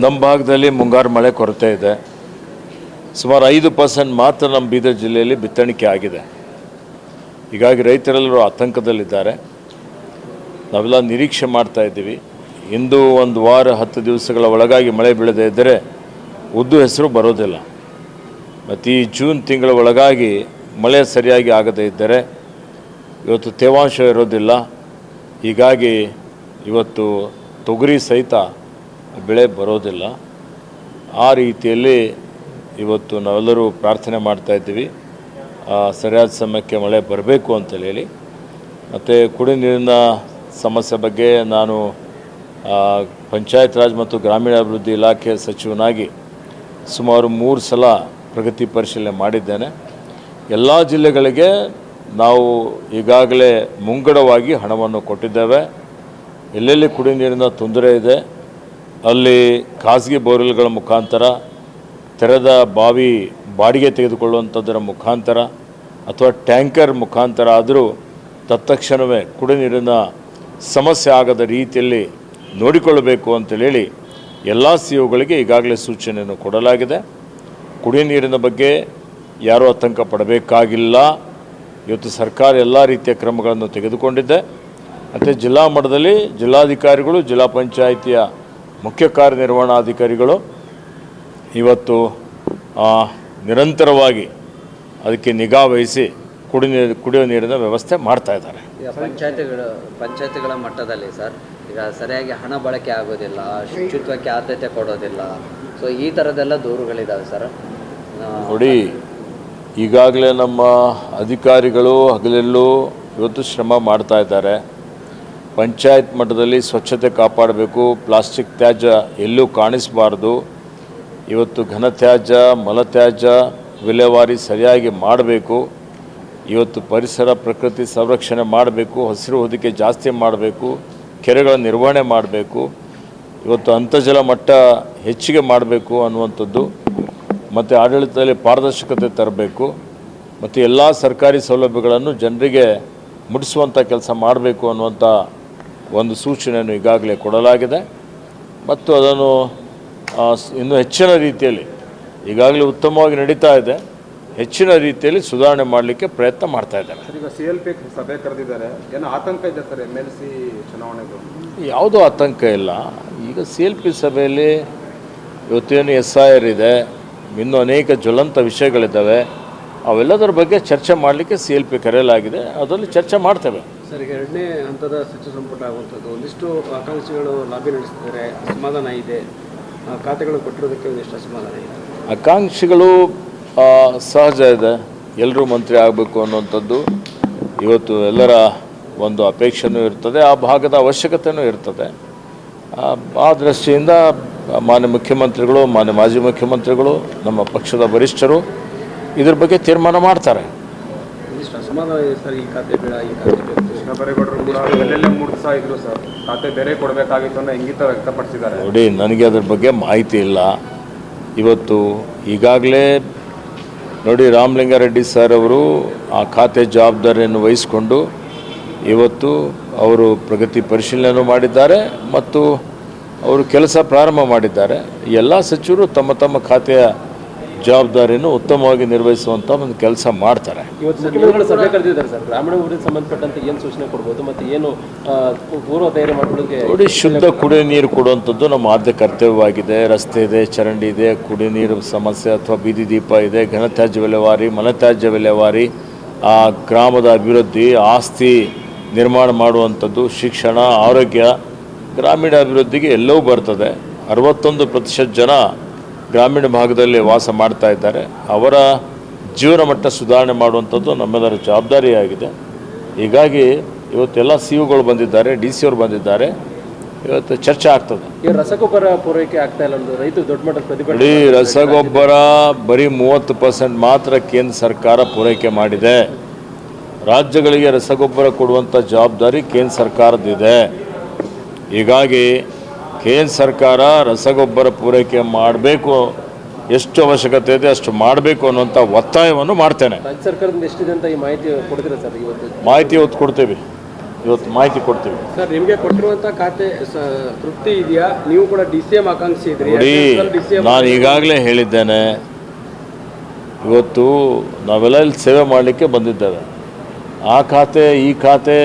ನಮ್ಮ ಭಾಗದಲ್ಲಿ ಮುಂಗಾರು ಮಳೆ ಕೊರತೆ ಇದೆ. ಸುಮಾರು 5% ಮಾತ್ರ ನಮ್ಮ ಬೀದರ್ ಜಿಲ್ಲೆಯಲ್ಲಿ ಬಿತ್ತಣಿಕೆ ಆಗಿದೆ. ಹೀಗಾಗಿ ರೈತರೆಲ್ಲರೂ ಆತಂಕದಲ್ಲಿದ್ದಾರೆ. ನಾವೆಲ್ಲ ನಿರೀಕ್ಷೆ ಮಾಡ್ತಾ ಇದ್ದೀವಿ. ಇಂದು 1 ವಾರ 10 ದಿವಸಗಳ ಒಳಗಾಗಿ ಮಳೆ ಬೀಳದೇ ಇದ್ದರೆ ಉದ್ದು ಹೆಸರು ಬರೋದಿಲ್ಲ. ಮತ್ತು ಈ ಜೂನ್ ತಿಂಗಳ ಒಳಗಾಗಿ ಮಳೆ ಸರಿಯಾಗಿ ಆಗದೇ ಇದ್ದರೆ ಇವತ್ತು ತೇವಾಂಶ ಇರೋದಿಲ್ಲ. ಹೀಗಾಗಿ ಇವತ್ತು ತೊಗರಿ ಸಹಿತ ಬೆಳೆ ಬರೋದಿಲ್ಲ. ಆ ರೀತಿಯಲ್ಲಿ ಇವತ್ತು ನಾವೆಲ್ಲರೂ ಪ್ರಾರ್ಥನೆ ಮಾಡ್ತಾ ಇದ್ದೀವಿ, ಸರಿಯಾದ ಸಮಯಕ್ಕೆ ಮಳೆ ಬರಬೇಕು ಅಂತೇಳಿ. ಮತ್ತು ಕುಡಿ ನೀರಿನ ಸಮಸ್ಯೆ ಬಗ್ಗೆ ನಾನು ಪಂಚಾಯತ್ ರಾಜ್ ಮತ್ತು ಗ್ರಾಮೀಣಾಭಿವೃದ್ಧಿ ಇಲಾಖೆ ಸಚಿವನಾಗಿ ಸುಮಾರು 3 ಸಲ ಪ್ರಗತಿ ಪರಿಶೀಲನೆ ಮಾಡಿದ್ದೇನೆ. ಎಲ್ಲ ಜಿಲ್ಲೆಗಳಿಗೆ ನಾವು ಈಗಾಗಲೇ ಮುಂಗಡವಾಗಿ ಹಣವನ್ನು ಕೊಟ್ಟಿದ್ದೇವೆ. ಎಲ್ಲೆಲ್ಲಿ ಕುಡಿ ನೀರಿನ ತೊಂದರೆ ಇದೆ ಅಲ್ಲಿ ಖಾಸಗಿ ಬೋರ್ವೆಲ್ಗಳ ಮುಖಾಂತರ, ತೆರೆದ ಬಾವಿ ಬಾಡಿಗೆ ತೆಗೆದುಕೊಳ್ಳುವಂಥದ್ದರ ಮುಖಾಂತರ ಅಥವಾ ಟ್ಯಾಂಕರ್ ಮುಖಾಂತರ ಆದರೂ ತತ್ಕ್ಷಣವೇ ಕುಡಿ ನೀರಿನ ಸಮಸ್ಯೆ ಆಗದ ರೀತಿಯಲ್ಲಿ ನೋಡಿಕೊಳ್ಳಬೇಕು ಅಂತೇಳಿ ಎಲ್ಲ ಸಿಒಗಳಿಗೆ ಈಗಾಗಲೇ ಸೂಚನೆಯನ್ನು ಕೊಡಲಾಗಿದೆ. ಕುಡಿಯ ನೀರಿನ ಬಗ್ಗೆ ಯಾರೂ ಆತಂಕ ಪಡಬೇಕಾಗಿಲ್ಲ. ಇವತ್ತು ಸರ್ಕಾರ ಎಲ್ಲ ರೀತಿಯ ಕ್ರಮಗಳನ್ನು ತೆಗೆದುಕೊಂಡಿದೆ. ಮತ್ತು ಜಿಲ್ಲಾ ಮಟ್ಟದಲ್ಲಿ ಜಿಲ್ಲಾಧಿಕಾರಿಗಳು, ಜಿಲ್ಲಾ ಪಂಚಾಯಿತಿಯ ಮುಖ್ಯ ಕಾರ್ಯನಿರ್ವಹಣಾಧಿಕಾರಿಗಳು ಇವತ್ತು ನಿರಂತರವಾಗಿ ಅದಕ್ಕೆ ನಿಗಾ ವಹಿಸಿ ಕುಡಿಯುವ ನೀರಿನ ವ್ಯವಸ್ಥೆ ಮಾಡ್ತಾ ಇದ್ದಾರೆ. ಪಂಚಾಯತಿಗಳ ಮಟ್ಟದಲ್ಲಿ ಸರ್ ಈಗ ಸರಿಯಾಗಿ ಹಣ ಬಳಕೆ ಆಗೋದಿಲ್ಲ, ಶುಚಿತ್ವಕ್ಕೆ ಆದ್ಯತೆ ಕೊಡೋದಿಲ್ಲ, ಸೊ ಈ ಥರದ್ದೆಲ್ಲ ದೂರುಗಳಿದ್ದಾವೆ ಸರ್. ನೋಡಿ, ಈಗಾಗಲೇ ನಮ್ಮ ಅಧಿಕಾರಿಗಳು ಹಗಲೆಲ್ಲೂ ಇವತ್ತು ಶ್ರಮ ಮಾಡ್ತಾ ಇದ್ದಾರೆ. ಪಂಚಾಯತ್ ಮಟ್ಟದಲ್ಲಿ ಸ್ವಚ್ಛತೆ ಕಾಪಾಡಬೇಕು, ಪ್ಲಾಸ್ಟಿಕ್ ತ್ಯಾಜ್ಯ ಎಲ್ಲೂ ಕಾಣಿಸಬಾರ್ದು. ಇವತ್ತು ಘನತ್ಯಾಜ್ಯ, ಮಲತ್ಯಾಜ್ಯ ವಿಲೇವಾರಿ ಸರಿಯಾಗಿ ಮಾಡಬೇಕು. ಇವತ್ತು ಪರಿಸರ ಪ್ರಕೃತಿ ಸಂರಕ್ಷಣೆ ಮಾಡಬೇಕು, ಹಸಿರು ಹೊದಿಕೆ ಜಾಸ್ತಿ ಮಾಡಬೇಕು, ಕೆರೆಗಳ ನಿರ್ವಹಣೆ ಮಾಡಬೇಕು, ಇವತ್ತು ಅಂತರ್ಜಲ ಮಟ್ಟ ಹೆಚ್ಚಿಗೆ ಮಾಡಬೇಕು ಅನ್ನುವಂಥದ್ದು, ಮತ್ತು ಆಡಳಿತದಲ್ಲಿ ಪಾರದರ್ಶಕತೆ ತರಬೇಕು, ಮತ್ತು ಎಲ್ಲ ಸರ್ಕಾರಿ ಸೌಲಭ್ಯಗಳನ್ನು ಜನರಿಗೆ ಮುಟ್ಟಿಸುವಂಥ ಕೆಲಸ ಮಾಡಬೇಕು ಅನ್ನುವಂಥ ಒಂದು ಸೂಚನೆಯನ್ನು ಈಗಾಗಲೇ ಕೊಡಲಾಗಿದೆ. ಮತ್ತು ಅದನ್ನು ಇನ್ನೂ ಹೆಚ್ಚಿನ ರೀತಿಯಲ್ಲಿ ಈಗಾಗಲೇ ಉತ್ತಮವಾಗಿ ನಡೀತಾ ಇದೆ, ಹೆಚ್ಚಿನ ರೀತಿಯಲ್ಲಿ ಸುಧಾರಣೆ ಮಾಡಲಿಕ್ಕೆ ಪ್ರಯತ್ನ ಮಾಡ್ತಾ ಇದ್ದಾರೆ. ಈಗ CLP ಸಭೆ ಕರೆದಿದ್ದಾರೆ, ಏನೋ ಆತಂಕ ಇದೆ ಸರ್ MLC ಚುನಾವಣೆಗೂ? ಯಾವುದೂ ಆತಂಕ ಇಲ್ಲ. ಈಗ CLP ಸಭೆಯಲ್ಲಿ ಇವತ್ತೇನು SIR ಇದೆ, ಇನ್ನೂ ಅನೇಕ ಜ್ವಲಂತ ವಿಷಯಗಳಿದ್ದಾವೆ. ಅವೆಲ್ಲದರ ಬಗ್ಗೆ ಚರ್ಚೆ ಮಾಡಲಿಕ್ಕೆ CLP ಕರೆಯಲಾಗಿದೆ. ಅದರಲ್ಲಿ ಚರ್ಚೆ ಮಾಡ್ತೇವೆ. ಸರ್, ಈಗ 2ನೇ ಹಂತದ ಸಚಿವ ಸಂಪುಟ ಆಗುವಂಥದ್ದು, ಒಂದಿಷ್ಟು ಆಕಾಂಕ್ಷಿಗಳು ಲಾಬಿ ನಡೆಸ್ತಿದ್ದಾರೆ, ಅಸಮಾಧಾನ ಇದೆ, ಖಾತೆಗಳು ಕೊಟ್ಟಿರೋದಕ್ಕೆ ಒಂದಿಷ್ಟು ಅಸಮಾಧಾನ ಇದೆ. ಆಕಾಂಕ್ಷಿಗಳು ಸಹಜ ಇದೆ, ಎಲ್ಲರೂ ಮಂತ್ರಿ ಆಗಬೇಕು ಅನ್ನುವಂಥದ್ದು ಇವತ್ತು ಎಲ್ಲರ ಒಂದು ಅಪೇಕ್ಷೆನೂ ಇರ್ತದೆ, ಆ ಭಾಗದ ಅವಶ್ಯಕತೆಯೂ ಇರ್ತದೆ. ಆ ದೃಷ್ಟಿಯಿಂದ ಮಾನ್ಯ ಮುಖ್ಯಮಂತ್ರಿಗಳು, ಮಾನ್ಯ ಮಾಜಿ ಮುಖ್ಯಮಂತ್ರಿಗಳು, ನಮ್ಮ ಪಕ್ಷದ ವರಿಷ್ಠರು ಇದ್ರ ಬಗ್ಗೆ ತೀರ್ಮಾನ ಮಾಡ್ತಾರೆ. ಒಂದಿಷ್ಟು ಅಸಮಾಧಾನ ಇದೆ ಸರ್, ಈ ಖಾತೆ ಬೇಡ, ಈ ಖಾತೆ ಬೇಕು. ಕೃಷ್ಣ ಬೈರೇಗೌಡರು ಕೂಡ ಎಲ್ಲೆಲ್ಲೇ 3 ದಿವಸ ಇದ್ರು ಸರ್, ಖಾತೆ ಬೇರೆ ಕೊಡಬೇಕಾಗಿತ್ತು ಅನ್ನೋ ಇಂಗಿತ ವ್ಯಕ್ತಪಡಿಸಿದ್ದಾರೆ. ನೋಡಿ, ನನಗೆ ಅದ್ರ ಬಗ್ಗೆ ಮಾಹಿತಿ ಇಲ್ಲ. ಇವತ್ತು ಈಗಾಗಲೇ ನೋಡಿ, ರಾಮಲಿಂಗಾರೆಡ್ಡಿ ಸರ್ ಅವರು ಆ ಖಾತೆ ಜವಾಬ್ದಾರಿಯನ್ನು ವಹಿಸಿಕೊಂಡು ಇವತ್ತು ಅವರು ಪ್ರಗತಿ ಪರಿಶೀಲನೆ ಮಾಡಿದ್ದಾರೆ ಮತ್ತು ಅವರು ಕೆಲಸ ಪ್ರಾರಂಭ ಮಾಡಿದ್ದಾರೆ. ಎಲ್ಲ ಸಚಿವರು ತಮ್ಮ ತಮ್ಮ ಖಾತೆಯ ಜವಾಬ್ದಾರಿಯನ್ನು ಉತ್ತಮವಾಗಿ ನಿರ್ವಹಿಸುವಂಥ ಒಂದು ಕೆಲಸ ಮಾಡ್ತಾರೆ. ಇವತ್ತು ಸಚಿವರುಗಳು ಸಭೆ ಕರೆದಿದ್ದಾರೆ ಸರ್, ಗ್ರಾಮೀಣಾಭಿವೃದ್ಧಿಗೆ ಸಂಬಂಧಪಟ್ಟಂತೆ ಏನು ಸೂಚನೆ ಕೊಡ್ಬೋದು ಮತ್ತು ಏನು ಪೂರ್ವ ತಯಾರಿ ಮಾಡೋದಕ್ಕೆ? ನೋಡಿ, ಶುದ್ಧ ಕುಡಿಯ ನೀರು ಕೊಡುವಂಥದ್ದು ನಮ್ಮ ಆದ್ಯ ಕರ್ತವ್ಯವಾಗಿದೆ. ರಸ್ತೆ ಇದೆ, ಚರಂಡಿ ಇದೆ, ಕುಡಿಯ ನೀರು ಸಮಸ್ಯೆ ಅಥವಾ ಬೀದಿ ದೀಪ ಇದೆ, ಘನತ್ಯಾಜ್ಯ ವಿಲೇವಾರಿ, ಮಲತ್ಯಾಜ್ಯ ವಿಲೇವಾರಿ, ಆ ಗ್ರಾಮದ ಅಭಿವೃದ್ಧಿ, ಆಸ್ತಿ ನಿರ್ಮಾಣ ಮಾಡುವಂಥದ್ದು, ಶಿಕ್ಷಣ, ಆರೋಗ್ಯ, ಗ್ರಾಮೀಣಾಭಿವೃದ್ಧಿಗೆ ಎಲ್ಲವೂ ಬರ್ತದೆ. 61% ಜನ ಗ್ರಾಮೀಣ ಭಾಗದಲ್ಲಿ ವಾಸ ಮಾಡ್ತಾ ಇದ್ದಾರೆ. ಅವರ ಜೀವನ ಮಟ್ಟ ಸುಧಾರಣೆ ಮಾಡುವಂಥದ್ದು ನಮ್ಮೆಲ್ಲರ ಜವಾಬ್ದಾರಿಯಾಗಿದೆ. ಹೀಗಾಗಿ ಇವತ್ತೆಲ್ಲ COಗಳು ಬಂದಿದ್ದಾರೆ, DC ಅವರು ಬಂದಿದ್ದಾರೆ. ಇವತ್ತು ಚರ್ಚೆ ಆಗ್ತದೆ. ಈ ರಸಗೊಬ್ಬರ ಪೂರೈಕೆ ಆಗ್ತಾ ಇಲ್ಲ, ರೈತರು ದೊಡ್ಡ ಮಟ್ಟದ ಪ್ರತಿಭಟನೆ. ಇಡೀ ರಸಗೊಬ್ಬರ ಬರೀ 30% ಮಾತ್ರ ಕೇಂದ್ರ ಸರ್ಕಾರ ಪೂರೈಕೆ ಮಾಡಿದೆ. ರಾಜ್ಯಗಳಿಗೆ ರಸಗೊಬ್ಬರ ಕೊಡುವಂಥ ಜವಾಬ್ದಾರಿ ಕೇಂದ್ರ ಸರ್ಕಾರದಿದೆ. ಹೀಗಾಗಿ ಕೇಂದ್ರ ಸರ್ಕಾರ ರಸಗೊಬ್ಬರ ಪೂರೈಕೆ ಮಾಡಬೇಕು, ಎಷ್ಟು ಅವಶ್ಯಕತೆ ಇದೆ ಅಷ್ಟು ಮಾಡಬೇಕು ಅನ್ನುವಂಥ ಒತ್ತಾಯವನ್ನು ಮಾಡ್ತೇನೆ. ರಾಜ್ಯ ಸರ್ಕಾರದಿಂದ ಎಷ್ಟಿದೆ ಅಂತ ಈ ಮಾಹಿತಿ ಕೊಡ್ತೀರಾ ಸರ್? ಇವತ್ತು ಮಾಹಿತಿ ಇವತ್ತು ಕೊಡ್ತೇವೆ. ಇವತ್ತು ಮಾಹಿತಿ ಕೊಡ್ತೀವಿ. ಸರ್ ನಿಮಗೆ ಕೊಟ್ಟಿರುವಂಥ ಖಾತೆ ತೃಪ್ತಿ ಇದೆಯಾ? ನೀವು ಕೂಡ DCM ಆಕಾಂಕ್ಷಿ ಇದ್ರಿ. ನೋಡಿ, ನಾನು ಈಗಾಗಲೇ ಹೇಳಿದ್ದೇನೆ, ಇವತ್ತು ನಾವೆಲ್ಲ ಇಲ್ಲಿ ಸೇವೆ ಮಾಡಲಿಕ್ಕೆ ಬಂದಿದ್ದೇವೆ. ಆ ಖಾತೆ ಈ ಖಾತೆ,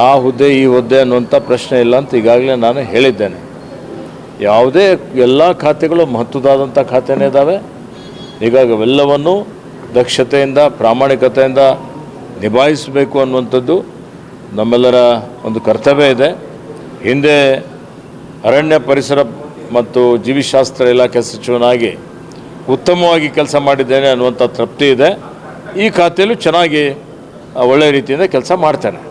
ಆ ಹುದ್ದೆ ಈ ಹುದ್ದೆ ಅನ್ನುವಂಥ ಪ್ರಶ್ನೆ ಇಲ್ಲ ಅಂತ ಈಗಾಗಲೇ ನಾನು ಹೇಳಿದ್ದೇನೆ. ಯಾವುದೇ ಎಲ್ಲ ಖಾತೆಗಳು ಮಹತ್ವದಾದಂಥ ಖಾತೆನೇ ಇದ್ದಾವೆ. ಹೀಗಾಗಿ ಅವೆಲ್ಲವನ್ನು ದಕ್ಷತೆಯಿಂದ ಪ್ರಾಮಾಣಿಕತೆಯಿಂದ ನಿಭಾಯಿಸಬೇಕು ಅನ್ನುವಂಥದ್ದು ನಮ್ಮೆಲ್ಲರ ಒಂದು ಕರ್ತವ್ಯ ಇದೆ. ಹಿಂದೆ ಅರಣ್ಯ ಪರಿಸರ ಮತ್ತು ಜೀವಿಶಾಸ್ತ್ರ ಇಲಾಖೆ ಸಚಿವನಾಗಿ ಉತ್ತಮವಾಗಿ ಕೆಲಸ ಮಾಡಿದ್ದೇನೆ ಅನ್ನುವಂಥ ತೃಪ್ತಿ ಇದೆ. ಈ ಖಾತೆಯಲ್ಲೂ ಚೆನ್ನಾಗಿ ಒಳ್ಳೆಯ ರೀತಿಯಿಂದ ಕೆಲಸ ಮಾಡ್ತೇನೆ.